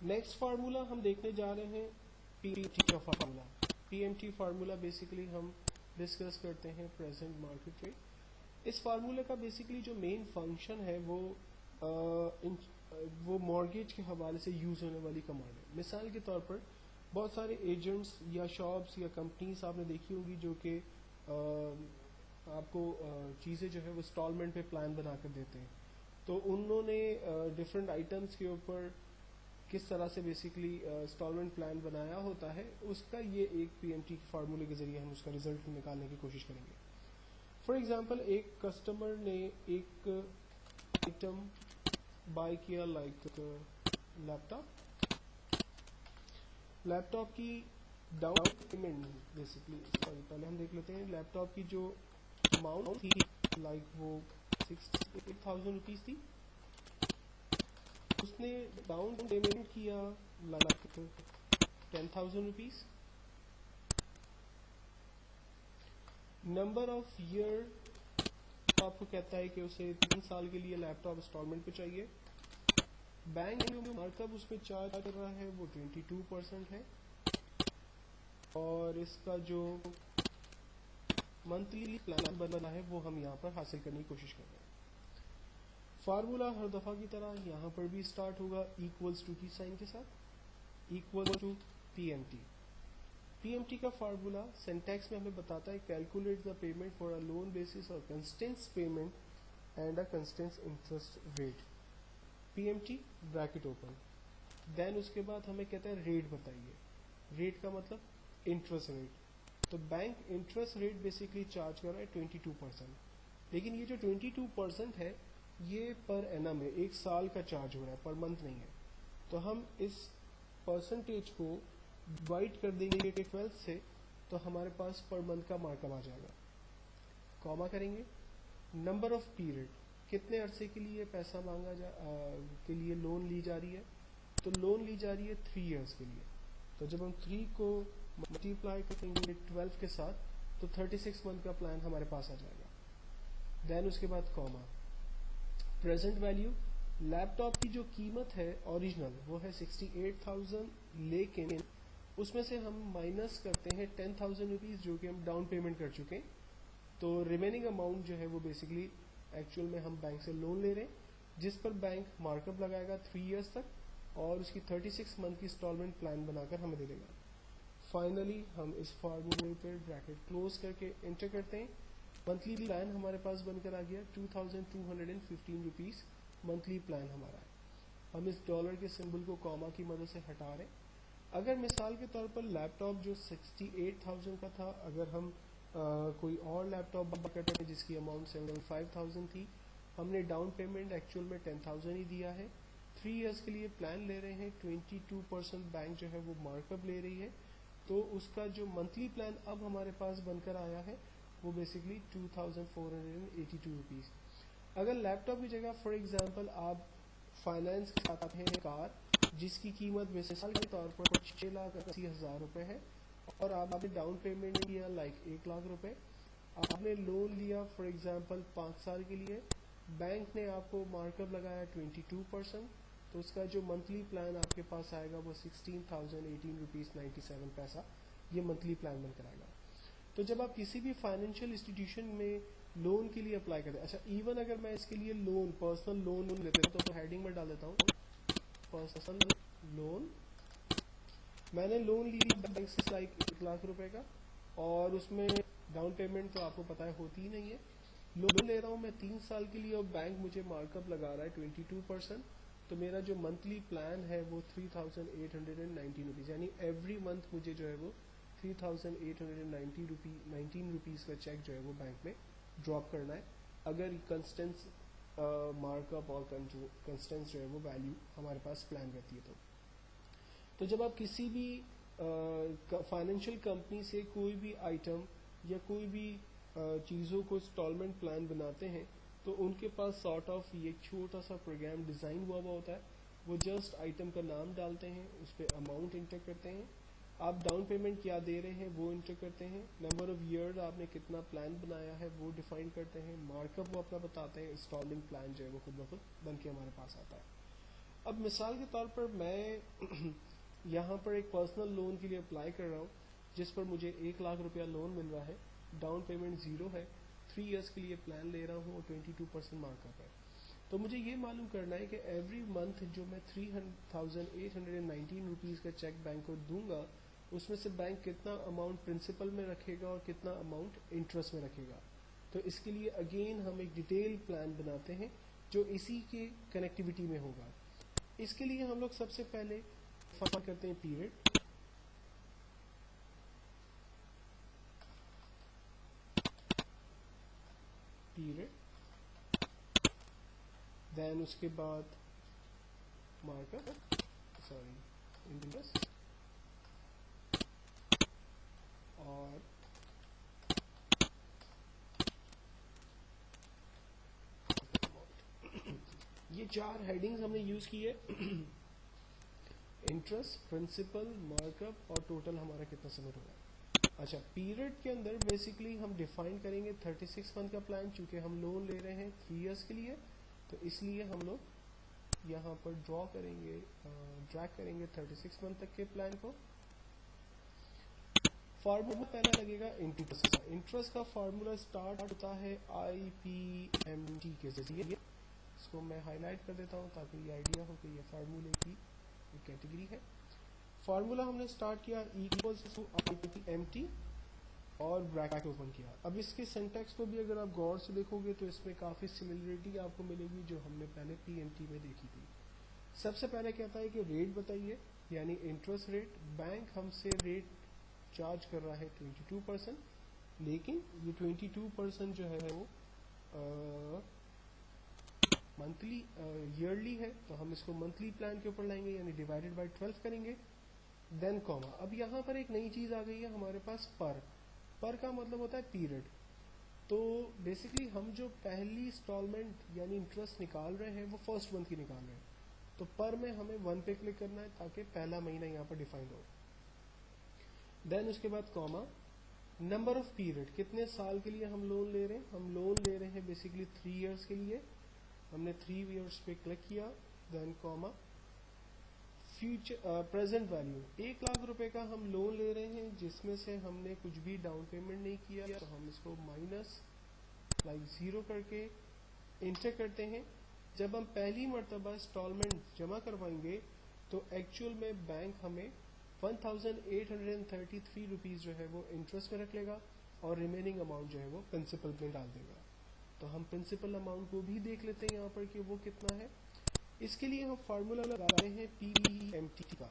Next formula हम देखने जा रहे हैं पीएमटी का फार्मूला। पीएमटी फार्मूला बेसिकली हम डिस्कस करते हैं प्रेजेंट मार्केट रेट। इस फार्मूले का बेसिकली जो मेन फंक्शन है वो मॉर्गेज के हवाले से यूज होने वाली कमांड है। मिसाल के तौर पर बहुत सारे एजेंट्स या शॉप्स या कंपनीज आपने देखी होंगी जो कि आपको चीज़ें जो है वो इंस्टॉलमेंट पे प्लान बना कर देते हैं। तो उन्होंने डिफरेंट आइटम्स के ऊपर किस तरह से बेसिकली इंस्टॉलमेंट प्लान बनाया होता है, उसका ये एक पीएमटी फार्मूले के जरिए हम उसका रिजल्ट निकालने की कोशिश करेंगे। फॉर एग्जांपल एक कस्टमर ने एक आइटम बाय किया लाइक लैपटॉप की डाउन पेमेंट बेसिकली, सॉरी पहले हम देख लेते हैं लैपटॉप की जो अमाउंट थी लाइक वो 68,000 रुपीज थी। उसने डाउन पेमेंट किया like 10,000 rupees. Number of year आपको कहता है कि उसे 3 साल के लिए लैपटॉप इंस्टॉलमेंट पे चाहिए। बैंक जो मार्कअप उसमें चार्ज कर रहा है वो 22% है और इसका जो मंथली प्लान बना है वो हम यहाँ पर हासिल करने की कोशिश कर रहे हैं। फार्मूला हर दफा की तरह यहाँ पर भी स्टार्ट होगा इक्वल्स टू की साइन के साथ, इक्वल टू पीएमटी। पीएमटी का फार्मूला सिंटैक्स में हमें बताता है calculate the payment for a loan basis और constant payment and a constant interest rate. PMT bracket open, then उसके बाद हमें कहता है रेट बताइए। रेट का मतलब इंटरेस्ट रेट। तो bank interest rate basically charge कर रहा है 22%, लेकिन ये जो 22% है ये पर एनम है, एक साल का चार्ज हो रहा है, पर मंथ नहीं है। तो हम इस परसेंटेज को डिवाइड कर देंगे 12 से, तो हमारे पास पर मंथ का मार्कअप आ जाएगा। कॉमा करेंगे, नंबर ऑफ पीरियड, कितने अरसे के लिए पैसा के लिए लोन ली जा रही है। तो लोन ली जा रही है 3 इयर्स के लिए। तो जब हम 3 को मल्टीप्लाई करेंगे 12 के साथ तो 36 मंथ का प्लान हमारे पास आ जाएगा। देन उसके बाद कॉमा, प्रेजेंट वैल्यू, लैपटॉप की जो कीमत है ओरिजिनल वो है 68,000, लेकिन उसमें से हम माइनस करते हैं 10,000 रुपीज जो कि हम डाउन पेमेंट कर चुके हैं। तो रिमेनिंग अमाउंट जो है वो बेसिकली एक्चुअल में हम बैंक से लोन ले रहे हैं, जिस पर बैंक मार्कअप लगाएगा 3 इयर्स तक और उसकी 36 मंथ की इंस्टॉलमेंट प्लान बनाकर हमें दे देगा। फाइनली हम इस फार्मूले पर ब्रैकेट क्लोज करके एंटर करते हैं। मंथली प्लान हमारे पास बनकर आ गया 2,215 रुपीज मंथली प्लान हमारा है। हम इस डॉलर के सिंबल को कॉमा की मदद से हटा रहे हैं। अगर मिसाल के तौर पर लैपटॉप जो 68,000 का था, अगर हम कोई और लैपटॉप बाय करते हैं जिसकी अमाउंट 75,000 थी, हमने डाउन पेमेंट एक्चुअल में 10,000 ही दिया है, 3 इयर्स के लिए प्लान ले रहे हैं, 22% बैंक जो है वो मार्कअप ले रही है, तो उसका जो मंथली प्लान अब हमारे पास बनकर आया है वो बेसिकली 2,482 रुपीज। अगर लैपटॉप की जगह फॉर एग्जांपल आप फाइनेंस के साथ आते हैं कार जिसकी कीमत मिसाल के तौर पर 6,80,000 रुपए है और आपने डाउन पेमेंट किया लाइक 1 लाख रुपए, आपने लोन लिया फॉर एग्जांपल 5 साल के लिए, बैंक ने आपको मार्कअप लगाया 22%, तो उसका जो मंथली प्लान आपके पास आएगा वो 16,018 रुपीज 97 पैसा ये मंथली प्लान बनकर आएगा। तो जब आप किसी भी फाइनेंशियल इंस्टीट्यूशन में लोन के लिए अप्लाई करते हैं, अच्छा इवन अगर मैं इसके लिए लोन पर्सनल लोन लेते हैं तो हेडिंग में डाल देता हूँ पर्सनल लोन। मैंने लोन लिया बैंक से लाइक 1 लाख रुपए का और उसमें डाउन पेमेंट तो आपको पता है होती ही नहीं है। लोन ले रहा हूँ मैं 3 साल के लिए और बैंक मुझे मार्कअप लगा रहा है 22%, तो मेरा जो मंथली प्लान है वो 3,819 रुपीज, यानी एवरी मंथ मुझे जो है वो 3,819 रुपीज का चेक जो है वो बैंक में ड्रॉप करना है, अगर कंस्टेंस मार्कअप और कंस्टेंस जो है वो वैल्यू हमारे पास प्लान रहती है। तो जब आप किसी भी फाइनेंशियल कंपनी से कोई भी आइटम या कोई भी चीज़ों को इंस्टॉलमेंट प्लान बनाते हैं तो उनके पास सॉर्ट ऑफ ये छोटा सा प्रोग्राम डिज़ाइन हुआ होता है। वो जस्ट आइटम का नाम डालते हैं, उस पर अमाउंट इंटर करते हैं, आप डाउन पेमेंट क्या दे रहे हैं वो इंटर करते हैं, नंबर ऑफ ईयर आपने कितना प्लान बनाया है वो डिफाइन करते हैं, मार्कअप वो अपना बताते हैं, इंस्टॉलिंग प्लान जो है वो खुद ब खुद बन के हमारे पास आता है। अब मिसाल के तौर पर मैं यहाँ पर एक पर्सनल लोन के लिए अप्लाई कर रहा हूँ जिस पर मुझे 1 लाख रुपया लोन मिल रहा है, डाउन पेमेंट 0 है, 3 इयर्स के लिए प्लान ले रहा हूँ और 22% मार्कअप है। तो मुझे ये मालूम करना है कि एवरी मंथ जो मैं 3,819 रुपीज़ का चेक बैंक को दूंगा उसमें से बैंक कितना अमाउंट प्रिंसिपल में रखेगा और कितना अमाउंट इंटरेस्ट में रखेगा। तो इसके लिए अगेन हम एक डिटेल प्लान बनाते हैं जो इसी के कनेक्टिविटी में होगा। इसके लिए हम लोग सबसे पहले फॉलो करते हैं पीरियड, देन उसके बाद मार्कअप, इंटरेस्ट, और ये 4 हेडिंग्स हमने यूज की है। इंटरेस्ट, प्रिंसिपल, मार्कअप और टोटल हमारा कितना सबमिट होगा। अच्छा, पीरियड के अंदर बेसिकली हम डिफाइन करेंगे 36 मंथ का प्लान, चूंकि हम लोन ले रहे हैं 3 इयर्स के लिए, तो इसलिए हम लोग यहाँ पर ड्रैग करेंगे 36 मंथ तक के प्लान को। फार्मूला पहला लगेगा इंटरेस्ट का। इंटरेस्ट का फार्मूला स्टार्ट होता है IPMT के जरिए। इसको मैं हाईलाइट कर देता हूँ ताकि ये आइडिया हो कि ये फार्मूले की कैटेगरी है। फार्मूला हमने स्टार्ट किया इक्वल्स टू IPMT और ब्रैकेट ओपन किया। अब इसके सिंटैक्स को भी अगर आप गौर से देखोगे तो इसमें काफ़ी सिमिलरिटी आपको मिलेगी जो हमने पहले PMT में देखी थी। सबसे पहले कहता है कि रेट बताइए, यानी इंटरेस्ट रेट। बैंक हमसे रेट चार्ज कर रहा है 22%, लेकिन ये 22% जो है वो मंथली ईयरली है, तो हम इसको मंथली प्लान के ऊपर लाएंगे, यानी डिवाइडेड बाय 12 करेंगे। Then comma. अब यहाँ पर एक नई चीज़ आ गई है हमारे पास, पर का मतलब होता है पीरियड। तो बेसिकली हम जो पहली इंस्टॉलमेंट यानी इंटरेस्ट निकाल रहे हैं वो फर्स्ट मंथ की निकाल रहे हैं, तो पर में हमें 1 पे क्लिक करना है ताकि पहला महीना यहाँ पर डिफाइंड हो। देन उसके बाद कॉमा, नंबर ऑफ पीरियड, कितने साल के लिए हम लोन ले रहे हैं। हम लोन ले रहे हैं बेसिकली 3 इयर्स के लिए, हमने 3 इयर्स पे क्लिक किया। Then comma, future present value, 1 lakh रुपए का हम लोन ले रहे हैं जिसमें से हमने कुछ भी डाउन पेमेंट नहीं किया, तो हम इसको माइनस 0 करके इंटर करते हैं। जब हम पहली मर्तबा इंस्टॉलमेंट जमा करवाएंगे तो एक्चुअल में बैंक हमें 1,833 रुपीज़ जो है वो इंटरेस्ट में रख लेगा और रिमेनिंग अमाउंट जो है वो प्रिंसिपल में डाल देगा। तो हम प्रिंसिपल अमाउंट को भी देख लेते हैं यहाँ पर कि वो कितना है। इसके लिए हम फार्मूला लगा रहे हैं PPMT का।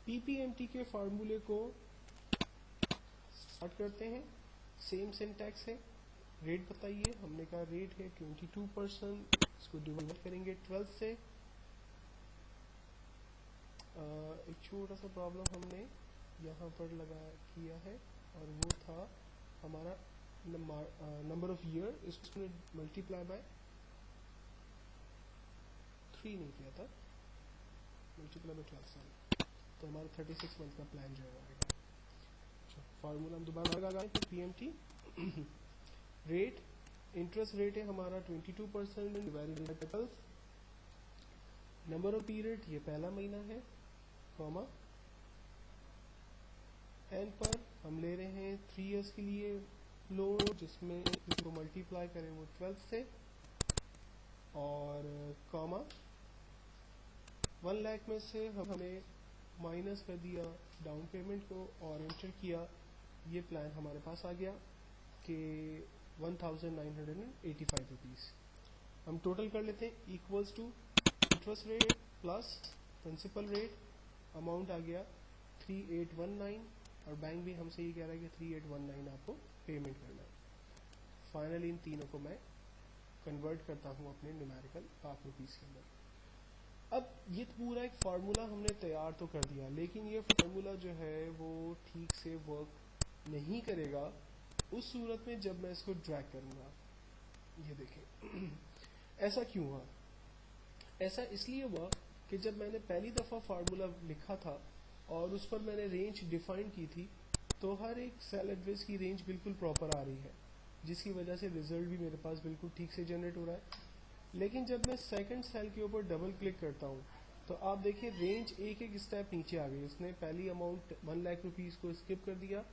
PPMT के फार्मूले को स्टार्ट करते हैं, सेम सिंटैक्स है। रेट बताइए, हमने कहा रेट है 22%, इसको डिवाइड करेंगे 12 से। एक छोटा सा प्रॉब्लम हमने यहाँ पर किया है और वो था हमारा नंबर ऑफ ईयर, इसको मल्टीप्लाई बाय 3 नहीं किया था, मल्टीप्लाई बाय 12 सॉरी, तो हमारा 36 मंथ का प्लान जो है वो आएगा। अच्छा, फार्मूला हम दोबारा लगा तो PMT रेट, इंटरेस्ट रेट है हमारा 22% divided by 12, number of period ये पहला महीना है, कॉमा, एंड पर हम ले रहे हैं 3 इयर्स के लिए लोन जिसमें इसको मल्टीप्लाई करें वो 12 से, और कॉमा 1 लाख में से हमने माइनस कर दिया डाउन पेमेंट को और एंटर किया। ये प्लान हमारे पास आ गया कि 1,985 रुपीज़। हम टोटल कर लेते हैं, equals to interest rate plus principal rate, amount आ गया 3819 और बैंक भी हमसे ये कह रहा है कि 3819 आपको पेमेंट करना है। फाइनली इन तीनों को मैं कन्वर्ट करता हूँ अपने न्यूमेरिकल लाख रुपीज़ के अंदर। अब ये पूरा एक फार्मूला हमने तैयार तो कर दिया, लेकिन ये फार्मूला जो है वो ठीक से वर्क नहीं करेगा उस सूरत में जब मैं इसको ड्रैग करूँगा। ये देखें ऐसा क्यों हुआ? ऐसा इसलिए हुआ कि जब मैंने पहली दफ़ा फार्मूला लिखा था और उस पर मैंने रेंज डिफाइन की थी, तो हर एक सेल एड्रेस की रेंज बिल्कुल प्रॉपर आ रही है, जिसकी वजह से रिजल्ट भी मेरे पास बिल्कुल ठीक से जनरेट हो रहा है। लेकिन जब मैं सेकंड सेल के ऊपर डबल क्लिक करता हूँ तो आप देखिए रेंज एक एक स्टेप नीचे आ गई। उसने पहली अमाउंट 1 लाख रुपीस को स्किप कर दिया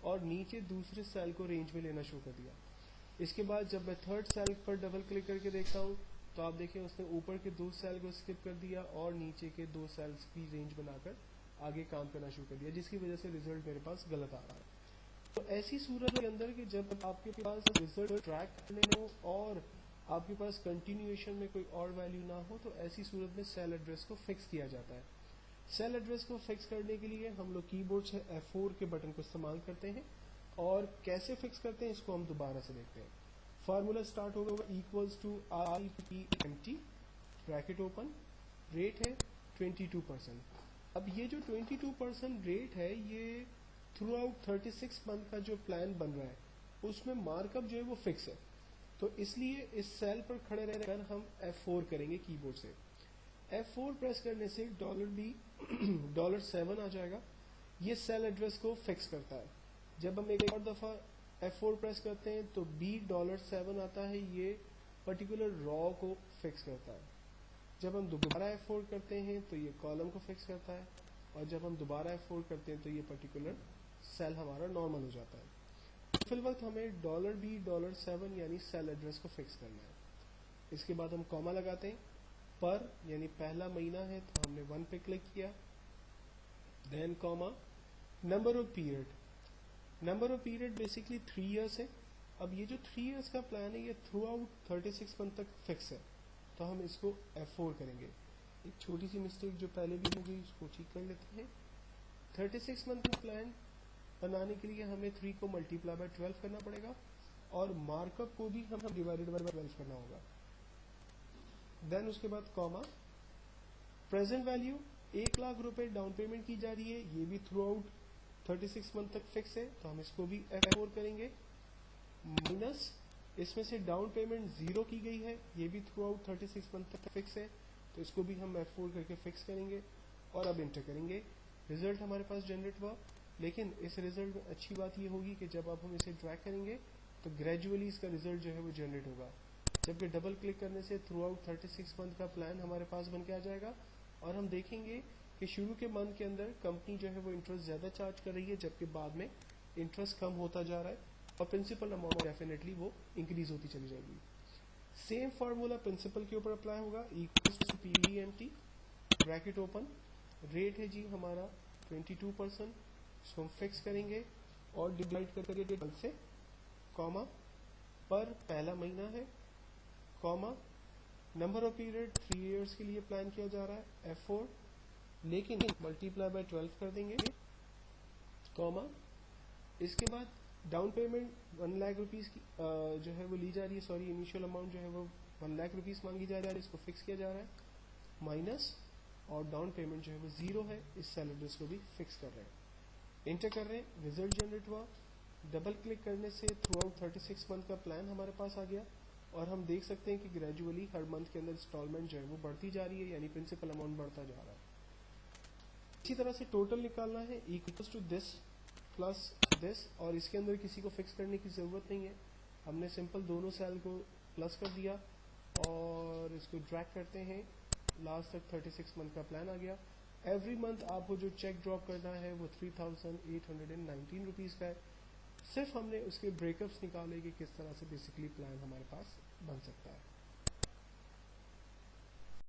और नीचे दूसरे सेल को रेंज में लेना शुरू कर दिया। इसके बाद जब मैं थर्ड सेल पर डबल क्लिक करके देखता हूँ तो आप देखिए उसने ऊपर के 2 सेल को स्किप कर दिया और नीचे के 2 सेल्स की रेंज बनाकर आगे काम करना शुरू कर दिया, जिसकी वजह से रिजल्ट मेरे पास गलत आ रहा है। तो ऐसी सूरत के अंदर कि जब आपके पास रिजल्ट ट्रैक करने हो और आपके पास कंटिन्यूएशन में कोई और वैल्यू ना हो, तो ऐसी सूरत में सेल एड्रेस को फिक्स किया जाता है। सेल एड्रेस को फिक्स करने के लिए हम लोग कीबोर्ड से F4 के बटन को इस्तेमाल करते हैं। और कैसे फिक्स करते हैं इसको हम दोबारा से देखते हैं। फार्मूला स्टार्ट होगा equals to RPMT bracket open, rate है 22%। अब ये जो 22% रेट है ये थ्रू आउट 36 मंथ का जो प्लान बन रहा है उसमें मार्कअप जो है वो फिक्स है। तो इसलिए इस सेल पर खड़े रहकर हम F4 करेंगे कीबोर्ड से। F4 प्रेस करने से $7 आ जाएगा। ये सेल एड्रेस को फिक्स करता है। जब हम एक और दफा F4 प्रेस करते हैं तो $7 आता है, ये पर्टिकुलर रॉ को फिक्स करता है। जब हम दोबारा F4 करते हैं तो ये कॉलम को फिक्स करता है और जब हम दोबारा F4 करते हैं तो ये पर्टिकुलर सेल हमारा नॉर्मल हो जाता है। फिल वक्त हमें $7 यानी सेल एड्रेस को फिक्स करना है। इसके बाद हम कॉमा लगाते हैं, पर यानी पहला महीना है तो हमने 1 पे क्लिक किया, then comma, number of period basically 3 years है। अब ये जो 3 इयर्स का प्लान है ये थ्रू आउट 36 मंथ तक फिक्स है, तो हम इसको F4 करेंगे। एक छोटी सी मिस्टेक जो पहले भी हो गई उसको ठीक कर लेते हैं। 36 मंथ का प्लान बनाने के लिए हमें 3 को मल्टीप्लाई बाय 12 करना पड़ेगा और मार्कअप को भी हम डिवाइडेड बाय 12 करना होगा। देन उसके बाद कॉमा, प्रेजेंट वैल्यू 1 लाख रुपए डाउन पेमेंट की जा रही है, ये भी थ्रू आउट 36 मंथ तक फिक्स है, तो हम इसको भी F4 करेंगे। माइनस इसमें से डाउन पेमेंट 0 की गई है, ये भी थ्रू आउट 36 मंथ तक फिक्स है, तो इसको भी हम F4 करके फिक्स करेंगे और अब इंटर करेंगे। रिजल्ट हमारे पास जनरेट हुआ, लेकिन इस रिजल्ट में अच्छी बात ये होगी कि जब आप हम इसे ड्रैग करेंगे तो ग्रेजुअली इसका रिजल्ट जो है वो जनरेट होगा, जबकि डबल क्लिक करने से थ्रू आउट 36 मंथ का प्लान हमारे पास बन के आ जाएगा। और हम देखेंगे कि शुरू के मंथ के अंदर कंपनी जो है वो इंटरेस्ट ज़्यादा चार्ज कर रही है, जबकि बाद में इंटरेस्ट कम होता जा रहा है और प्रिंसिपल अमाउंट डेफिनेटली वो इंक्रीज होती चली जाएगी। सेम फार्मूला प्रिंसिपल के ऊपर अप्लाई होगा, equals to PMT bracket open, rate है जी हमारा 22%, इसको हम फिक्स करेंगे और डिवाइड करके 12 से, कॉमा, पर पहला महीना है, comma, number of period 3 years के लिए प्लान किया जा रहा है F4, लेकिन मल्टीप्लाई बाय 12 कर देंगे, कॉमा, इसके बाद डाउन पेमेंट 1 लाख रुपीस की जो है वो ली जा रही है, सॉरी इनिशियल अमाउंट जो है वो 1 लाख रुपीस मांगी जा रही है, इसको फिक्स किया जा रहा है, माइनस, और डाउन पेमेंट जो है वो 0 है, इस सेल एड्रेस को भी फिक्स कर रहे हैं। इंटर कर रहे हैं, रिजल्ट जनरेट हुआ। डबल क्लिक करने से थ्रू आउट 36 मंथ का प्लान हमारे पास आ गया और हम देख सकते हैं कि ग्रेजुअली हर मंथ के अंदर इंस्टॉलमेंट जो है वो बढ़ती जा रही है, यानी प्रिंसिपल अमाउंट बढ़ता जा रहा है। इसी तरह से टोटल निकालना है, equals to this plus this, और इसके अंदर किसी को फिक्स करने की ज़रूरत नहीं है, हमने सिंपल दोनों सेल को प्लस कर दिया और इसको ड्रैग करते हैं, लास्ट तक 36 मंथ का प्लान आ गया। एवरी मंथ आपको जो चेक ड्रॉप करना है वो 3819 रुपीज़ का है। सिर्फ हमने उसके ब्रेकअप्स निकाले कि किस तरह से बेसिकली प्लान हमारे पास बन सकता है।